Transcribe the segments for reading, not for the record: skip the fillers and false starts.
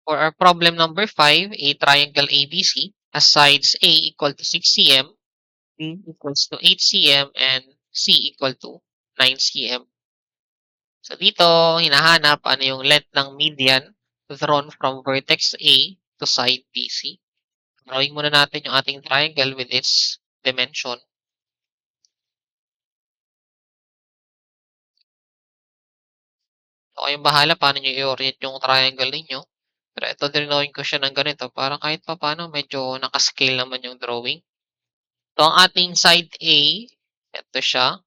For our problem number 5, a triangle ABC has sides A equal to 6 cm, B equals to 8 cm, and C equal to 9 cm. So dito, hinahanap ano yung length ng median drawn from vertex A to side BC. Drawing muna natin yung ating triangle with its dimension. So, kayong bahala paano nyo i-orient yung triangle ninyo. Pero ito, drawing ko siya ng ganito para kahit pa paano medyo nakascale naman yung drawing. So, ang ating side A, ito siya.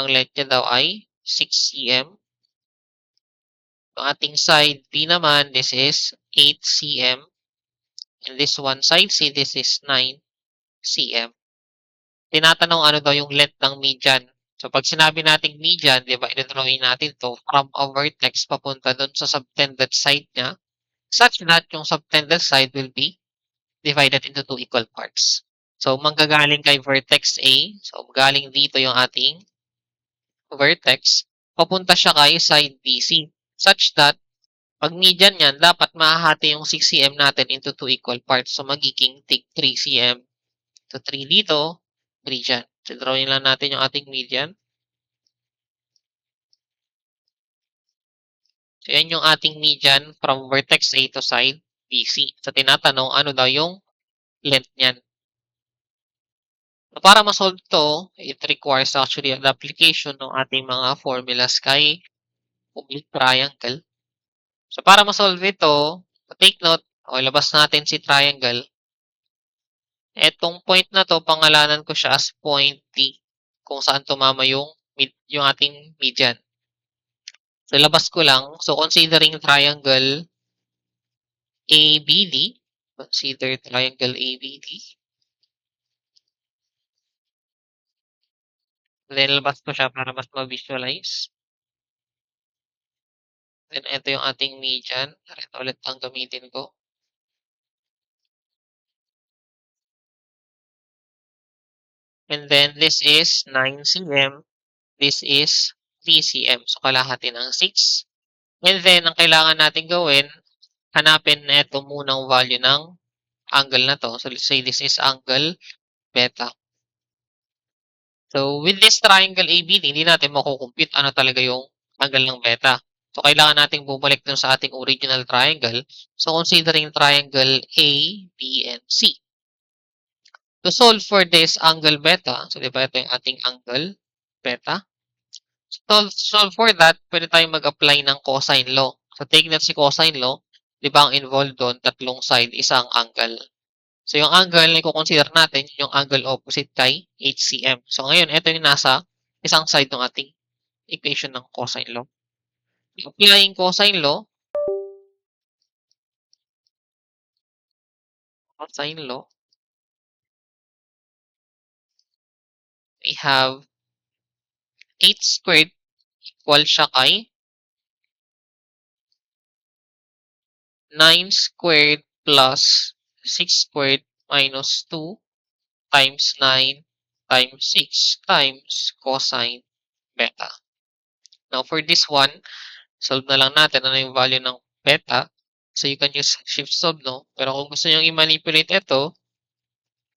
Ang length niya daw ay 6 cm. Ang ating side B naman, this is 8 cm. And this one side C, this is 9 cm. Tinatanong ano daw yung length ng median. So, pag sinabi nating median, di ba, i-drawing natin to from a vertex papunta dun sa subtended side niya, such that yung subtended side will be divided into two equal parts. So, manggagaling kay vertex A. So, galing dito yung ating vertex. Papunta siya kay side BC. Such that, pag median yan, dapat mahahati yung 6 cm natin into two equal parts. So, magiging tig 3 cm. So, 3 dito, 3 dyan. So, drawing lang natin yung ating median. So, yan yung ating median from vertex A to side BC. So, tinatanong ano daw yung length niyan. So, para ma-solve to, it requires actually the application ng ating mga formulas kay oblique triangle. So, para ma-solve ito, take note, o ilabas natin si triangle. Etong point na to, pangalanan ko siya as point T, kung saan tumama yung ating median. So, ilabas ko lang. So, considering triangle ABD, consider triangle ABD. Then, ilabas ko siya para mas ma-visualize. Then, ito yung ating median. Ito ulit ang gamitin ko. And then, this is 9 cm. This is 3 cm. So, kalahati ng 6. And then, ang kailangan natin gawin, hanapin na ito munang value ng angle na to. So, let's say this is angle beta. So, with this triangle ABD, hindi natin makukompute ano talaga yung angle ng beta. So, kailangan natin bumalik dun sa ating original triangle. So, considering triangle A, B, and C. To solve for this angle beta, so di ba ito yung ating angle beta? Solve for that, pwede tayong mag-apply ng cosine law. So, take that si cosine law, di ba ang involved doon, tatlong side, isang angle. So, yung angle na i-consider natin, yung angle opposite kay HCM. So, ngayon, ito yung nasa isang side ng ating equation ng cosine law. Applying cosine law, we have 8 squared equal siya kay 9 squared plus 6 squared minus 2 times 9 times 6 times cosine beta. Now, for this one, solve na lang natin ano yung value ng beta. So, you can use shift solve, no? Pero kung gusto nyo i-manipulate ito,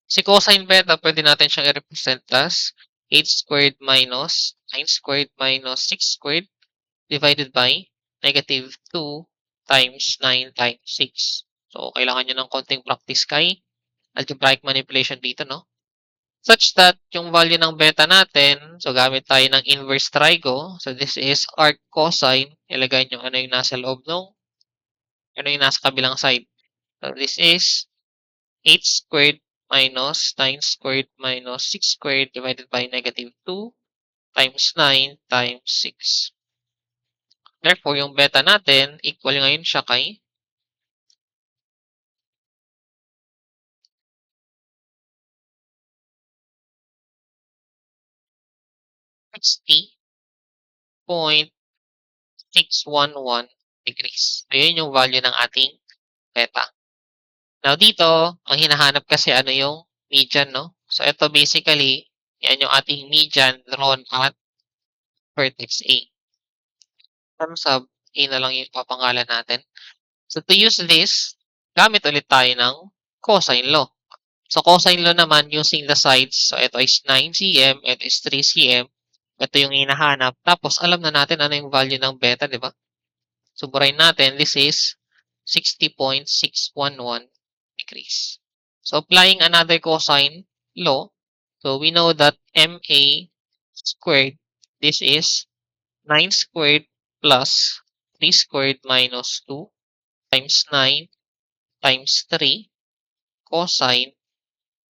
si cosine beta, pwede natin siyang i-represent as 8 squared minus 9 squared minus 6 squared divided by negative 2 times 9 times 6. So, kailangan nyo ng konting practice kay algebraic manipulation dito, no? Such that yung value ng beta natin, so gamit tayo ng inverse trigo. So, this is arc cosine. Ilagay nyo ano yung nasa loob nung, ano yung nasa kabilang side. So, this is 8 squared minus 9 squared minus 6 squared divided by negative 2 times 9 times 6. Therefore, yung beta natin, equal ngayon siya kay 60.611 degrees. So, yun yung value ng ating beta. Now, dito, ang hinahanap kasi ano yung median, no? So, ito basically, yan yung ating median drawn at vertex A. From sub, A na lang yung papangalan natin. So to use this, gamit ulit tayo ng cosine law. So cosine law naman using the sides. So ito is 9 cm, ito is 3 cm. Ito yung hinahanap. Tapos alam na natin ano yung value ng beta, di ba? So burahin natin, this is 60.611 degrees. So applying another cosine law, so we know that MA squared, this is 9 squared plus 3 squared minus 2 times 9 times 3 cosine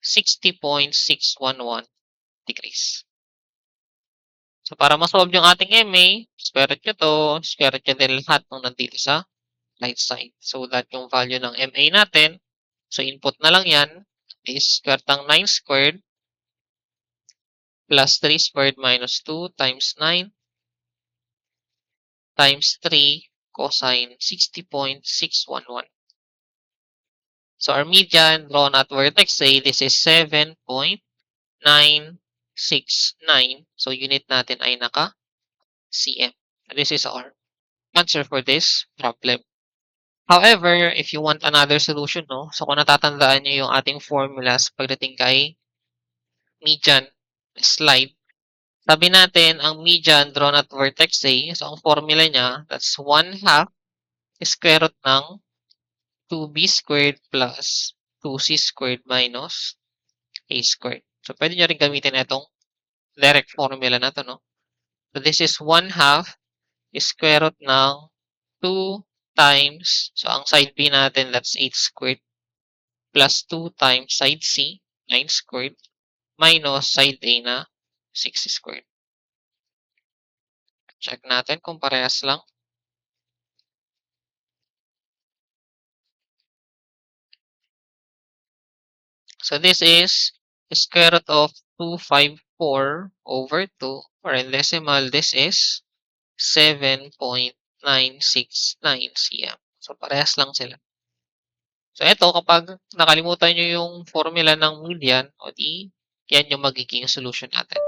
60.611 degrees. So para ma-solve yung ating MA, square root nyo to, square root nyo din lahat ng nandito sa right side. So that yung value ng MA natin, so input na lang yan, is square root ng 9 squared plus 3 squared minus 2 times 9 times 3 cosine 60.611. So our median drawn at vertex A, this is 7.969. So unit natin ay naka cm. This is our answer for this problem. However, if you want another solution, no? So kung natatandaan nyo yung ating formulas pagdating kay median slide, sabi natin ang median drawn at vertex A, so ang formula niya, that's 1/2 square root ng 2b squared plus 2c squared minus a squared. So pwede nyo rin gamitin itong direct formula na to, no? So this is 1/2 square root ng 2 times, so ang side B natin, that's 8 squared, plus 2 times side C, 9 squared, minus side A na 6 squared. Check natin kung parehas lang. So this is square root of 254 over 2, or in decimal, this is 7.969 cm. So parehas lang sila. So ito, kapag nakalimutan nyo yung formula ng median, o di, yan yung magiging solution natin.